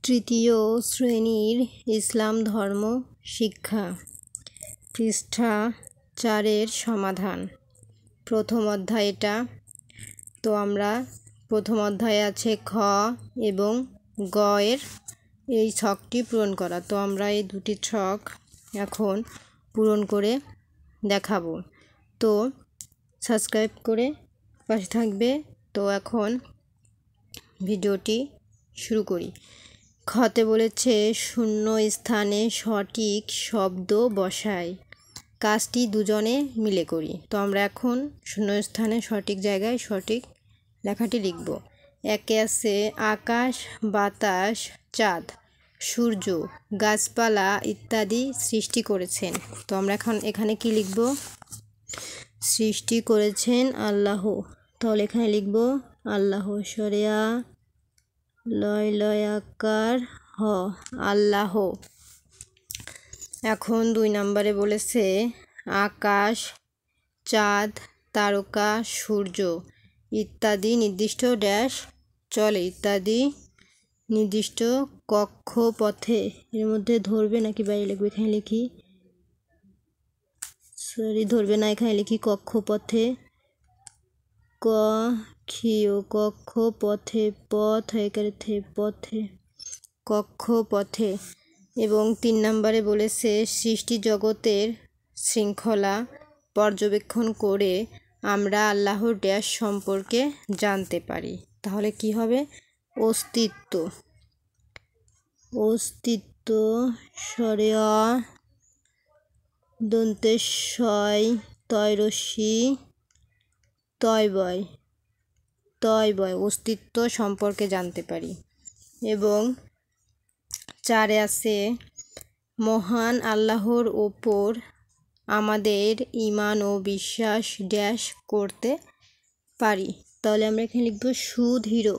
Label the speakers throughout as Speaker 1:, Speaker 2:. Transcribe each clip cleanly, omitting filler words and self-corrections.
Speaker 1: তৃতীয় শ্রেণীর ইসলাম ধর্ম শিক্ষা পৃষ্ঠা 4 সমাধান। প্রথম অধ্যায় এটা। তো আমরা প্রথম অধ্যায়ে আছে খ এবং গ এর এই ছকটি পূরণ করা। তো আমরা এই দুটি ছক এখন পূরণ করে দেখাবো। তো সাবস্ক্রাইব করে পাশে থাকবে। তো এখন ভিডিওটি শুরু করি। খতে বলেছে শূন্য স্থানে সঠিক শব্দ বসাই, কাজটি দুজনে মিলে করি। তো আমরা এখন শূন্য স্থানে সঠিক জায়গায় সঠিক লেখাটি লিখব। একে আছে আকাশ, বাতাস, চাঁদ, সূর্য, গাছপালা ইত্যাদি সৃষ্টি করেছেন। তো আমরা এখন এখানে কি লিখব? সৃষ্টি করেছেন আল্লাহ। তাহলে এখানে লিখব আল্লাহ, সরেয়া লয় লয় আকার হ, আল্লাহ। এখন 2 নম্বরে বলেছে আকাশ, চাঁদ, তারকা, সূর্য ইত্যাদি নির্দিষ্ট ড্যাশ চলে, ইত্যাদি নির্দিষ্ট কক্ষপথে। এর মধ্যে ধরবে নাকি বাইরে লিখবে? এখানে লিখি, সরি ধরবে না, এখানে লিখি কক্ষপথে। ক খিও কক্ষপথে, পথ একারে থে পথে, কক্ষপথে। এবং 3 নম্বরে বলেছে সৃষ্টি জগতের শৃঙ্খলা পর্যবেক্ষণ করে আমরা আল্লাহর ড্যাশ সম্পর্কে জানতে পারি। তাহলে কি হবে? অস্তিত্ব, অস্তিত্ব সরেয়া দন্তেশয় তয়রসি তয় বয়, অস্তিত্ব সম্পর্কে জানতে পারি। এবং 4 আছে মহান আল্লাহর ওপর আমাদের ঈমান ও বিশ্বাস ড্যাশ করতে পারি। তাহলে আমরা এখানে লিখব সুদৃঢ়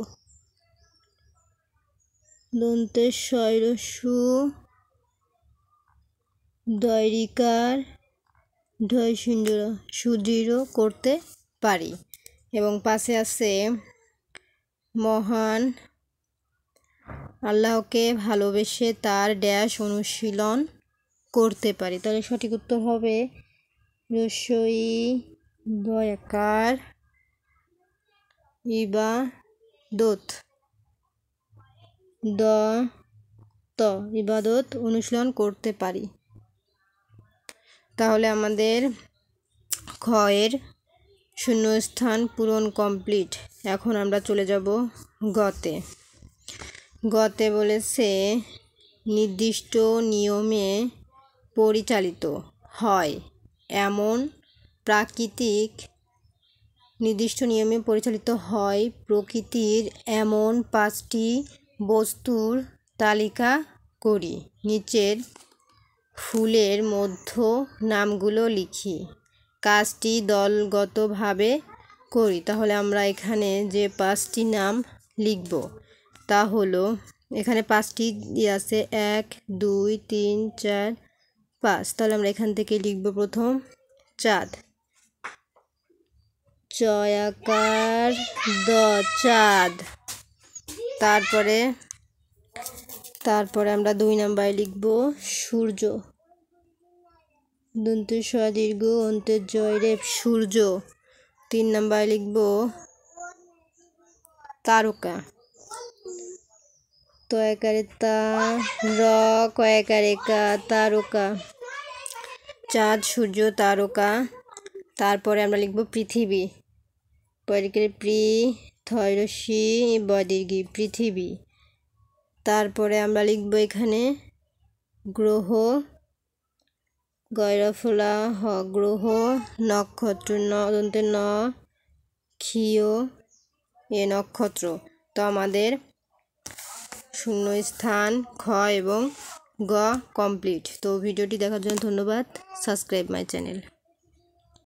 Speaker 1: দন্তেশয় সু দয়রিকার ঢয় সুন্দর, সুদৃঢ় করতে পারি। এবং 5 আছে মহান আল্লাহকে ভালোবেসে তার ড্যাশ অনুশীলন করতে পারি। তাহলে সঠিক উত্তর হবে রস্বই দয়াকার ইবাদত, দ ত ইবাদত অনুশীলন করতে পারি। তাহলে আমাদের খ এর শূন্যস্থান পূরণ কমপ্লিট। এখন আমরা চলে যাব গতে। গতে বলেছে নির্দিষ্ট নিয়মে পরিচালিত হয় এমন প্রাকৃতিক, নির্দিষ্ট নিয়মে পরিচালিত হয় প্রকৃতির এমন 5টি বস্তুর তালিকা করি। নিচের ফুলের মধ্য নামগুলো লিখি, কাজটি দলগতভাবে করি। তাহলে আমরা এখানে যে 5টি নাম লিখব তা হলো, এখানে 5টি আছে 1 2 3 4 5। তাহলে আমরা এখান থেকে লিখব প্রথম চাঁদ, চয়াকার দ চাঁদ। তারপরে আমরা 2 নম্বরে লিখব সূর্য, দন্ত দীর্ঘ অন্তের জয় রেপ সূর্য। 3 নম্বরে লিখব তারকা, তয়কারে তা র কয়কারে কা তারকা, চাঁদ, সূর্য, তারকা। তারপরে আমরা লিখব পৃথিবী, পরিকারে প্রি থয়রসি বদীর্ঘি পৃথিবী। তারপরে আমরা লিখব এখানে গ্রহ, গয়রফলা হ গ্রহ, নক্ষত্র দন্তে ন ক্ষীয় এ নক্ষত্র। তো আমাদের শূন্যস্থান খ এবং গ কমপ্লিট। তো ভিডিওটি দেখার জন্য ধন্যবাদ। Subscribe my channel.